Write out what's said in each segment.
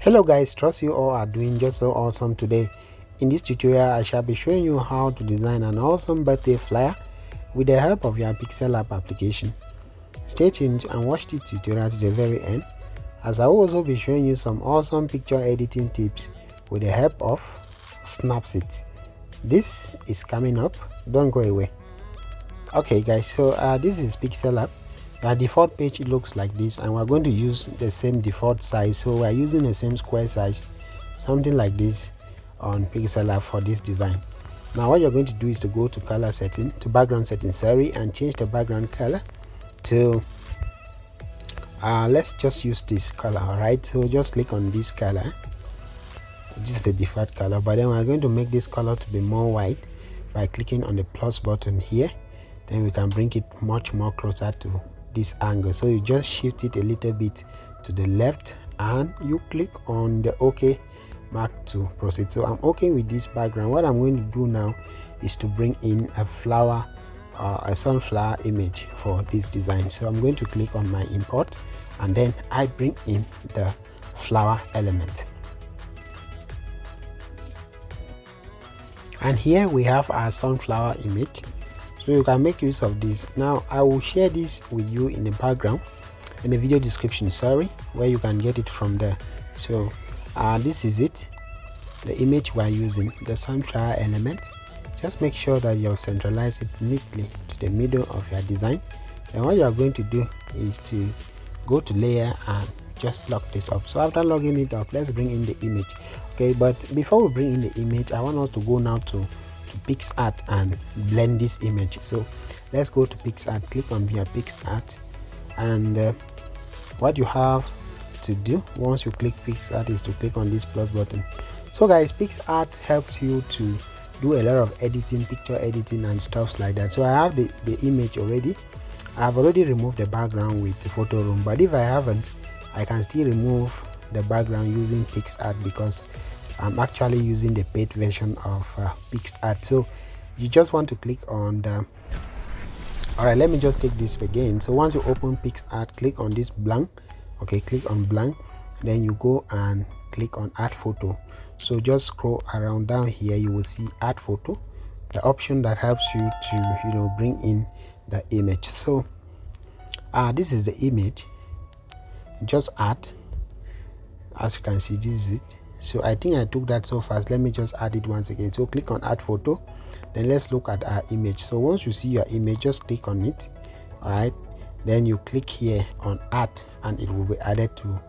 Hello guys, trust you all are doing just so awesome today. In this tutorial I shall be showing you how to design an awesome birthday flyer with the help of your Pixellab application. Stay tuned and watch the tutorial to the very end, as I will also be showing you some awesome picture editing tips with the help of Snapseed. This is coming up, don't go away. Okay guys, so this is Pixellab. Our default page looks like this, and we're going to use the same default size, so we're using the same square size, something like this on Pixellab for this design. Now what you're going to do is to go to color setting, to background setting, sorry, and change the background color to let's just use this color. All right, so just click on this color. This is the default color, but then we're going to make this color to be more white by clicking on the plus button here. Then we can bring it much more closer to this angle, so you just shift it a little bit to the left and you click on the OK mark to proceed. So I'm okay with this background. What I'm going to do now is to bring in a flower, a sunflower image for this design. So I'm going to click on my import, and then I bring in the flower element, and here we have our sunflower image. So you can make use of this. Now I will share this with you in the background, in the video description, sorry, where you can get it from there. So this is it, the image we are using, the sunflower element. Just make sure that you centralize it neatly to the middle of your design. Then what you are going to do is to go to layer and just lock this up. So after logging it up, let's bring in the image. Okay, but before we bring in the image, I want us to go now to PixArt and blend this image. So let's go to PixArt, click on via PixArt, and what you have to do once you click PixArt is to click on this plus button. So guys, PixArt helps you to do a lot of editing, picture editing and stuff like that. So I have the image already. I've already removed the background with the photo room, but if I haven't, I can still remove the background using PixArt because I'm actually using the paid version of PixArt. So you just want to click on the, all right, let me just take this again. So once you open PixArt, click on this blank. Okay, click on blank, then you go and click on add photo. So just scroll around down here, you will see add photo, the option that helps you to bring in the image. So this is the image, just add. As you can see, this is it. So I think I took that so fast. Let me just add it once again. So click on add photo, then let's look at our image. So once you see your image, just click on it. All right, then you click here on add, and it will be added to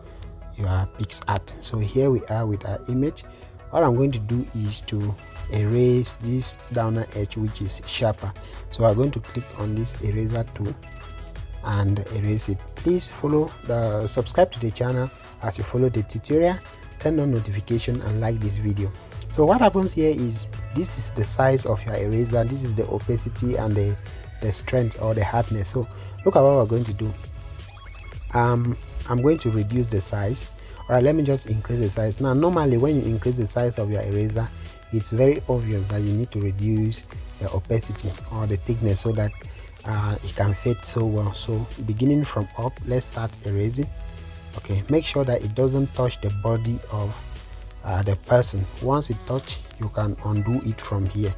your PixArt. So here we are with our image. What I'm going to do is to erase this downer edge, which is sharper. So I'm going to click on this eraser tool and erase it. Please subscribe to the channel as you follow the tutorial, turn on notification and like this video. So what happens here is, this is the size of your eraser, this is the opacity and the strength or the hardness. So look at what we're going to do. I'm going to reduce the size. All right, let me just increase the size. Now normally when you increase the size of your eraser, it's very obvious that you need to reduce the opacity or the thickness so that it can fit so well. So beginning from up, let's start erasing. Okay, make sure that it doesn't touch the body of the person. Once it touch, you can undo it from here.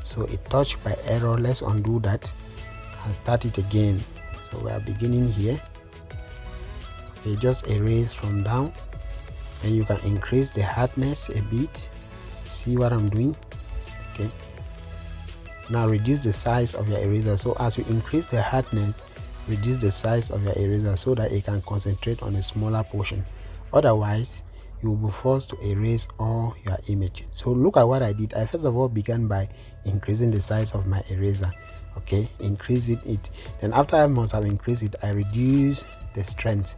So it touched by error, let's undo that and start it again. So we are beginning here. Okay, just erase from down, and you can increase the hardness a bit. See what I'm doing? Okay, now reduce the size of your eraser. So as you increase the hardness, reduce the size of your eraser so that it can concentrate on a smaller portion. Otherwise you will be forced to erase all your image. So look at what I did. I first of all began by increasing the size of my eraser. Okay, increasing it, then after I must have increased it, I reduce the strength.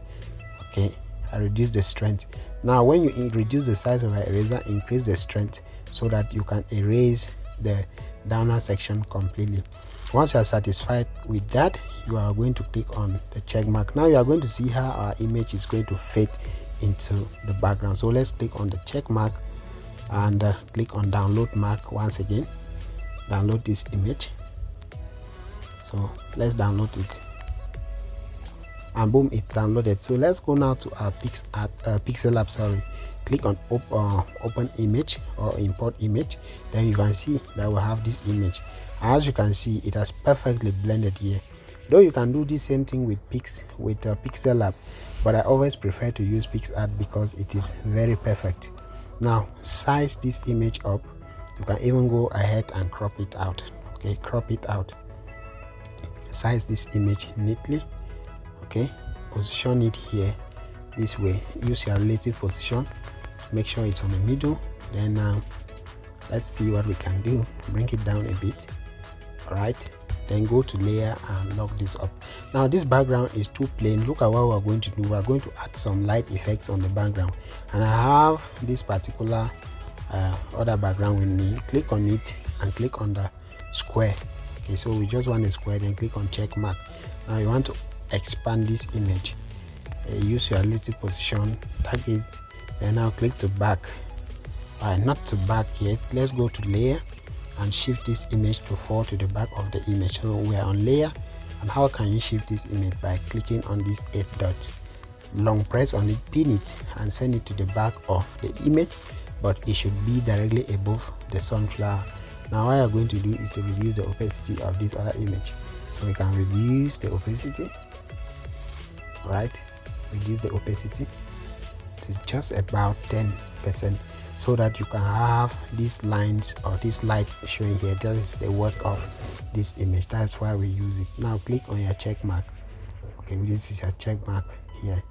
Okay, I reduce the strength. Now when you reduce the size of your eraser, increase the strength so that you can erase the downer section completely. Once you are satisfied with that, you are going to click on the check mark. Now you are going to see how our image is going to fit into the background. So let's click on the check mark and click on download mark once again. Download this image. So let's download it. and boom, it's downloaded. So let's go now to our Pixellab, sorry. Click on open image or import image. Then you can see that we have this image. As you can see, it has perfectly blended here. Though you can do the same thing with Pixellab, but I always prefer to use PixArt because it is very perfect. Now size this image up. You can even go ahead and crop it out. Okay, crop it out. Size this image neatly. Okay, position it here this way. Use your relative position. Make sure it's on the middle. Then let's see what we can do. Bring it down a bit. All right, then go to layer and lock this up. Now this background is too plain. Look at what we're going to do. We're going to add some light effects on the background, and I have this particular other background with me. Click on it and click on the square. Okay, so we just want a square, then click on check mark. Now you want to expand this image. Use your relative position, tag it, and now click to back. Not to back yet. Let's go to layer and shift this image to fall to the back of the image. So we are on layer, and how can you shift this image? By clicking on these 8 dots, long press on it, pin it, and send it to the back of the image, but it should be directly above the sunflower. Now what you're going to do is to reduce the opacity of this other image. So we can reduce the opacity. Right, reduce the opacity to just about 10%, so that you can have these lines or these lights showing here. That is the work of this image. That's why we use it. Now click on your check mark. Okay, this is your check mark here.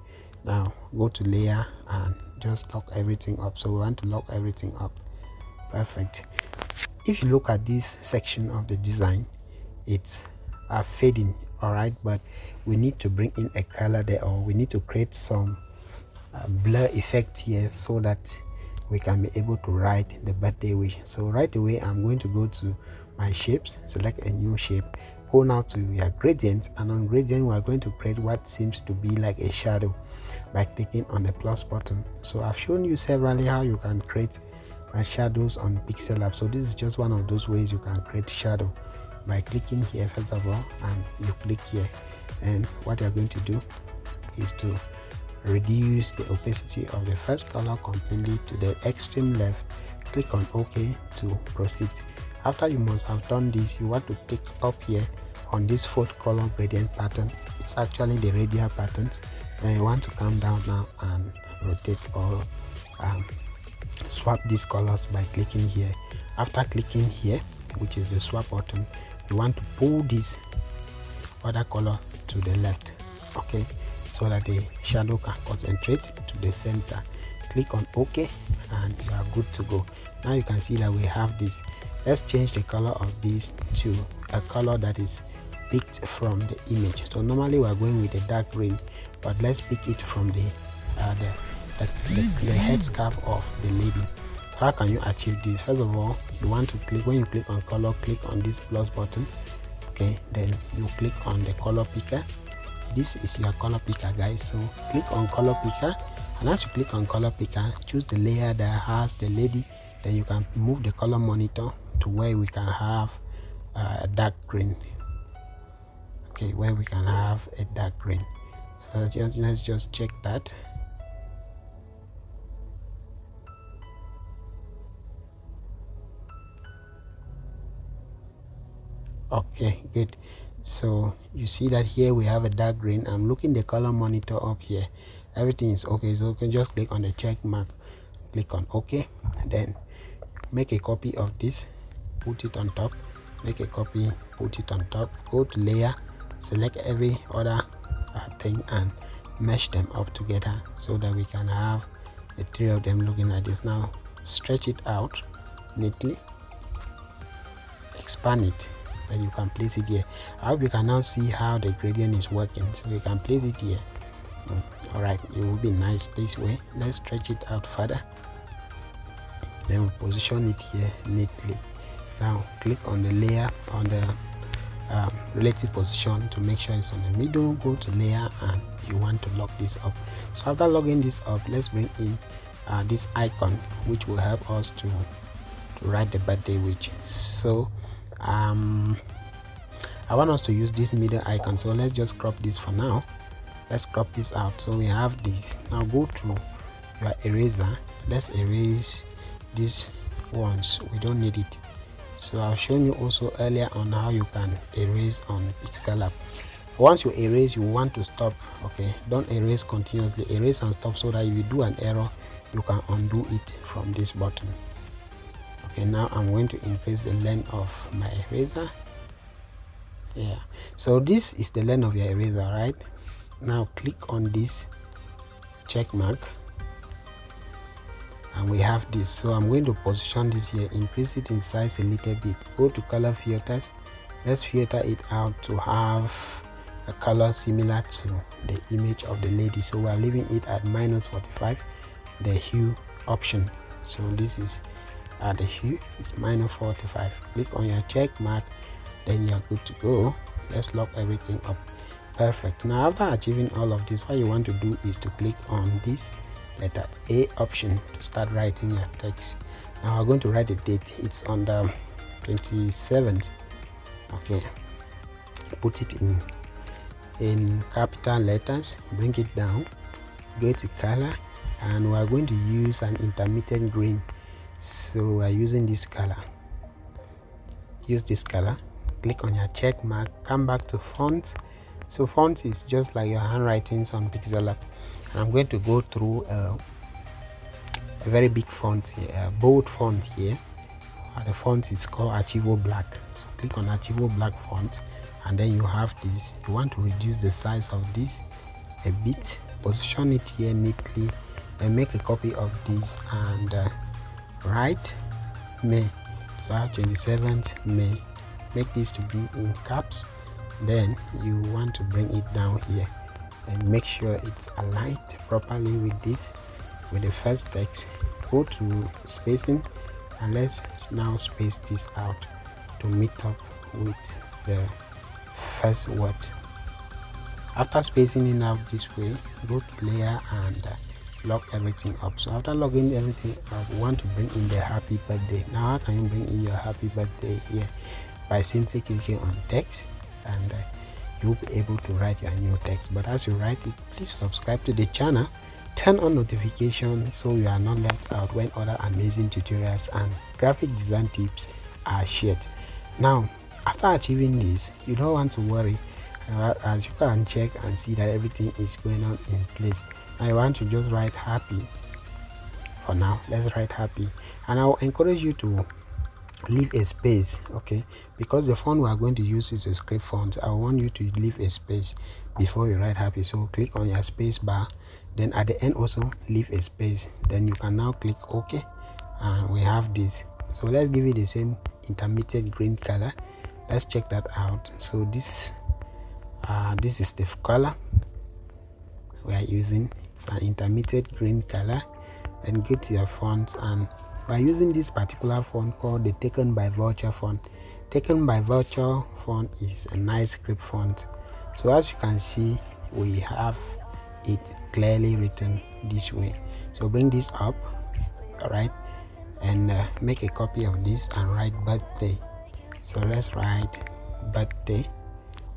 Now go to layer and just lock everything up. So we want to lock everything up. Perfect. If you look at this section of the design, it's fading. All right, but we need to bring in a color there, or we need to create some blur effect here so that we can be able to write the birthday wish. So right away I'm going to go to my shapes, select a new shape, go now to your gradients, and on gradient we are going to create what seems to be like a shadow by clicking on the plus button. So I've shown you severally how you can create shadows on Pixellab. So this is just one of those ways you can create shadow by clicking here first of all, and you click here, and what you're going to do is to reduce the opacity of the first color completely to the extreme left. Click on OK to proceed. After you must have done this, you want to pick up here on this 4th color gradient pattern. It's actually the radial patterns. Then you want to come down now and rotate or swap these colors by clicking here. After clicking here, which is the swap button, you want to pull this other color to the left. Okay, so that the shadow can concentrate to the center. Click on OK and you are good to go. Now you can see that we have this. Let's change the color of this to a color that is picked from the image. So normally we are going with a dark green, but let's pick it from the headscarf of the lady. How can you achieve this? First of all, you want to click, when you click on color, click on this plus button. Okay, then you click on the color picker. This is your color picker, guys. So click on color picker, and as you click on color picker, choose the layer that has the lady. Then you can move the color monitor to where we can have a dark green. Okay, where we can have a dark green. So let's just check that. Okay, good. So you see that here we have a dark green. I'm looking the color monitor up here. Everything is okay. So you can just click on the check mark, click on OK, then make a copy of this, put it on top, make a copy, put it on top, go to layer, select every other thing and mesh them up together so that we can have the 3 of them looking like this. Now stretch it out neatly, expand it, and you can place it here. I hope you can now see how the gradient is working. So you can place it here. All right, it will be nice this way. Let's stretch it out further, then we'll position it here neatly. Now click on the layer on the relative position to make sure it's on the middle. Go to layer and you want to lock this up. So after logging this up, let's bring in this icon which will help us to write the birthday wish. So I want us to use this middle icon, so let's just crop this for now. let's crop this out. So we have this. Now go to your eraser. Let's erase these ones, we don't need it. So I've shown you also earlier on how you can erase on Pixellab. Once you erase, you want to stop. Okay, don't erase continuously, erase and stop, so that if you do an error you can undo it from this button. Okay, now I'm going to increase the length of my eraser. Yeah, so this is the length of your eraser, right? Now click on this check mark and we have this. So I'm going to position this here, increase it in size a little bit, go to color filters, let's filter it out to have a color similar to the image of the lady. So we are leaving it at -45, the hue option. So this is the hue is -45. Click on your check mark, then you're good to go. Let's lock everything up. Perfect. Now after achieving all of this, what you want to do is to click on this letter A option to start writing your text. Now we're going to write the date. It's on the 27th. Okay, put it in capital letters, bring it down, go to color, and we're going to use an intermittent green. So we're using this color. Use this color, click on your check mark, come back to font. So font is just like your handwritings on Pixellab. And I'm going to go through a very big font here, a bold font here. The font is called Archivo Black. So click on Archivo Black font, and then you have this. You want to reduce the size of this a bit, position it here neatly, and make a copy of this and write May. So I have 27th May. Make this to be in caps. Then you want to bring it down here and make sure it's aligned properly with this, with the first text. Go to spacing and let's now space this out to meet up with the first word. After spacing it out this way, go to layer and lock everything up. So after logging everything up, we want to bring in the happy birthday. Now how can you bring in your happy birthday here? By simply clicking on text, and you'll be able to write your new text. But as you write it, please subscribe to the channel, turn on notifications so you are not left out when other amazing tutorials and graphic design tips are shared. Now after achieving this, you don't want to worry, as you can check and see that everything is going on in place. I want to just write happy for now. Let's write happy, and I'll encourage you to leave a space, okay, because the font we are going to use is a script font. I want you to leave a space before you write happy. So click on your space bar, then at the end also leave a space, then you can now click OK, and we have this. So let's give it the same intermittent green color. Let's check that out. So this is the color we are using. It's an intermittent green color. Then go to your font, and by using this particular font called the Taken by Vulture font. Taken by Vulture font is a nice script font. So as you can see, we have it clearly written this way. So bring this up, all right, and make a copy of this and write birthday. So let's write birthday.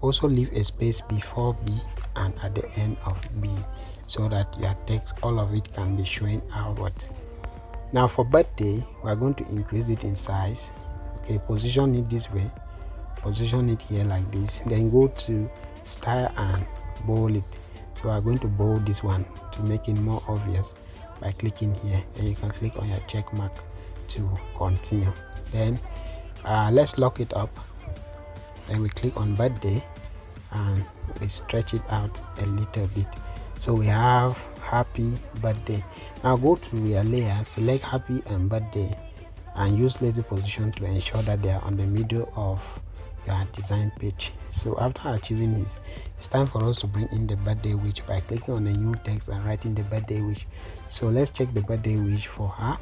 Also leave a space before B and at the end of B, so that your text, all of it, can be showing outwards. Now for birthday, we are going to increase it in size. Okay, position it this way, position it here like this, then go to style and bold it. So we are going to bold this one to make it more obvious by clicking here, and you can click on your check mark to continue. Then let's lock it up. Then we click on birthday and we stretch it out a little bit. So we have happy birthday. Now go to your layer, select happy and birthday, and use lazy position to ensure that they are on the middle of your design page. So after achieving this, it's time for us to bring in the birthday wish by clicking on the new text and writing the birthday wish. So let's check the birthday wish for her.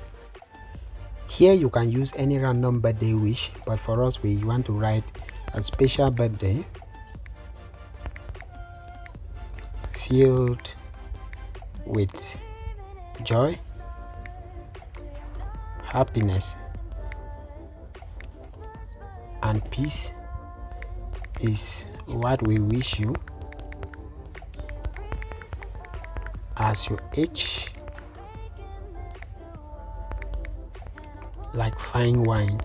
Here you can use any random birthday wish, but for us we want to write a special birthday filled with joy, happiness, and peace is what we wish you. as your edge, like fine wine.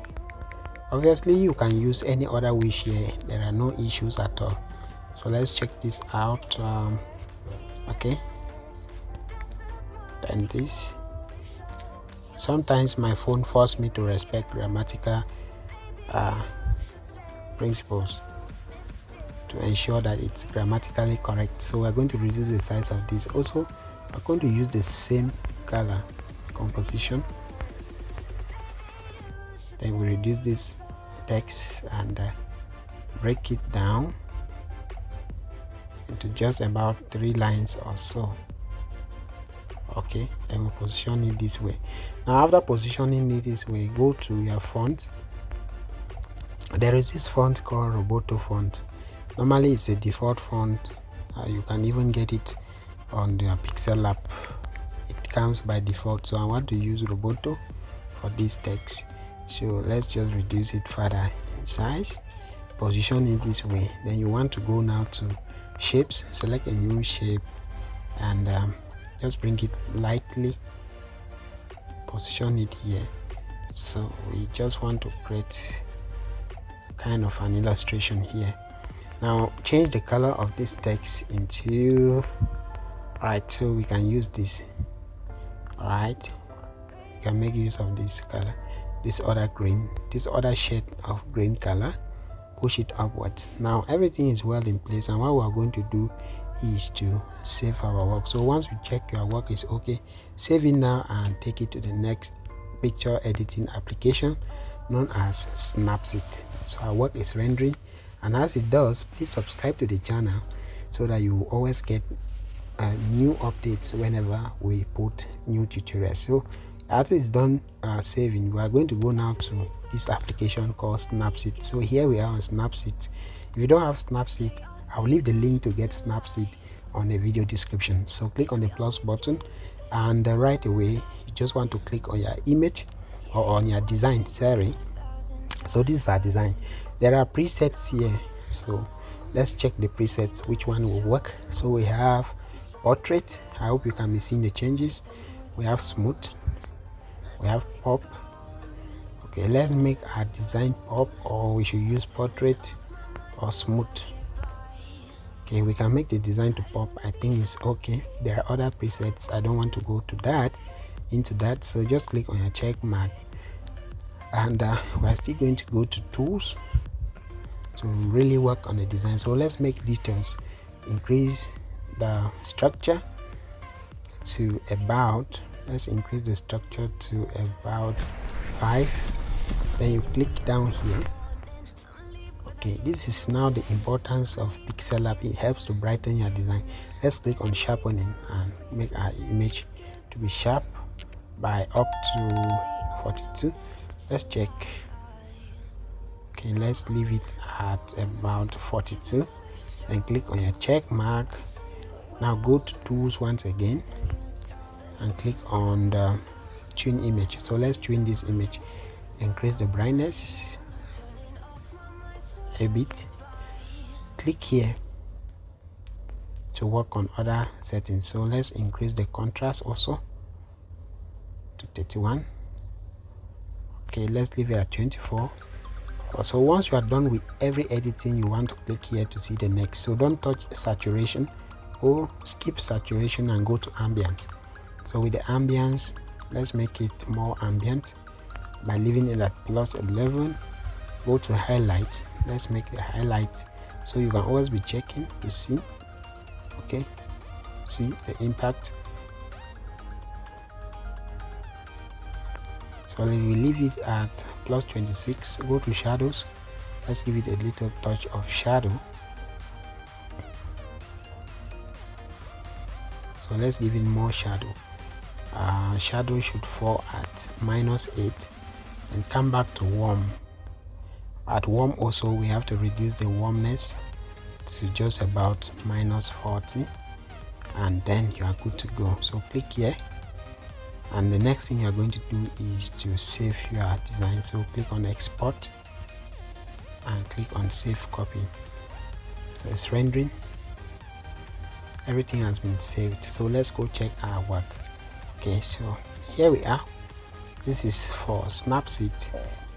Obviously you can use any other wish here, there are no issues at all. So let's check this out. Okay, then this, sometimes my phone forces me to respect grammatical principles to ensure that it's grammatically correct. So we're going to reduce the size of this. Also, we're going to use the same color composition. Then we reduce this text and break it down into just about 3 lines or so. Okay, then we position it this way. Now after positioning it this way, go to your font. There is this font called Roboto font. Normally it's a default font. You can even get it on the Pixellab. It comes by default, so I want to use Roboto for this text. So let's just reduce it further in size, position it this way. Then you want to go now to shapes, select a new shape and just bring it lightly, position it here. So we just want to create kind of an illustration here. Now change the color of this text into, right, so we can use this. Alright, you can make use of this color, this other green, this other shade of green color, push it upwards. Now everything is well in place, and what we are going to do is to save our work. So once you check your work is okay, save it now and take it to the next picture editing application known as Snapseed. So our work is rendering, and as it does, please subscribe to the channel so that you will always get new updates whenever we put new tutorials. So after it's done saving, we are going to go now to this application called Snapseed. So here we are on Snapseed. If you don't have Snapseed, I'll leave the link to get Snapseed on the video description. So click on the plus button, and right away you just want to click on your image or on your design. Sorry, so this is our design. There are presets here, so let's check the presets, which one will work. So we have portrait. I hope you can be seeing the changes. We have smooth, we have pop. Okay, let's make our design pop, or we should use portrait or smooth. Okay, we can make the design to pop. I think it's okay. There are other presets, I don't want to go to that into that, so just click on your check mark, and we're still going to go to tools to really work on the design. So let's make details, increase the structure to about, let's increase the structure to about 5. Then you click down here. Okay, this is now the importance of Pixellab. It helps to brighten your design. Let's click on sharpening and make our image to be sharp by up to 42. Let's check. Okay, let's leave it at about 42. Then click on your check mark. Now go to tools once again and click on the tune image. So let's tune this image. Increase the brightness a bit. Click here to work on other settings. So let's increase the contrast also to 31. Okay, let's leave it at 24. So once you are done with every editing, you want to click here to see the next. So don't touch saturation, or skip saturation and go to ambient. So with the ambience, let's make it more ambient by leaving it at plus 11. Go to highlight. Let's make the highlight so you can always be checking to see. Okay, see the impact. So we leave it at plus 26. Go to shadows. Let's give it a little touch of shadow. So let's give it more shadow. Shadow should fall at -8 and come back to warm. At warm also, we have to reduce the warmness to just about -40, and then you are good to go. So click here, and the next thing you are going to do is to save your design. So click on export and click on save copy. So it's rendering. everything has been saved. So let's go check our work. Okay, so here we are. This is for Snapseed,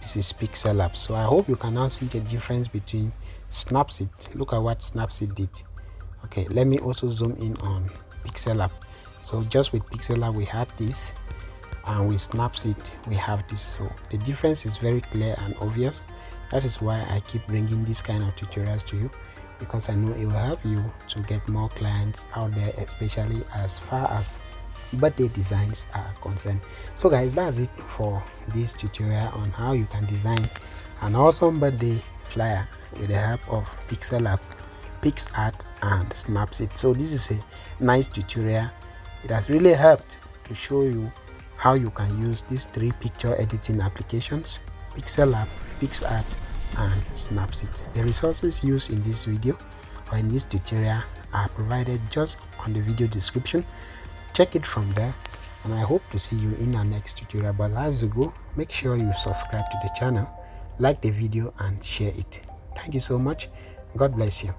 this is Pixellab. So I hope you can now see the difference between Snapseed. Look at what Snapseed did. Okay, let me also zoom in on Pixellab. So just with Pixellab we have this, and with Snapseed we have this. So the difference is very clear and obvious. That is why I keep bringing this kind of tutorials to you, because I know it will help you to get more clients out there, especially as far as birthday designs are concerned. So guys, that's it for this tutorial on how you can design an awesome birthday flyer with the help of Pixellab, PixArt and Snapseed. So this is a nice tutorial. It has really helped to show you how you can use these 3 picture editing applications: Pixellab, PixArt and Snapseed. The resources used in this video or in this tutorial are provided just on the video description. Check it from there, and I hope to see you in our next tutorial. But as you go, make sure you subscribe to the channel, like the video and share it. Thank you so much. God bless you.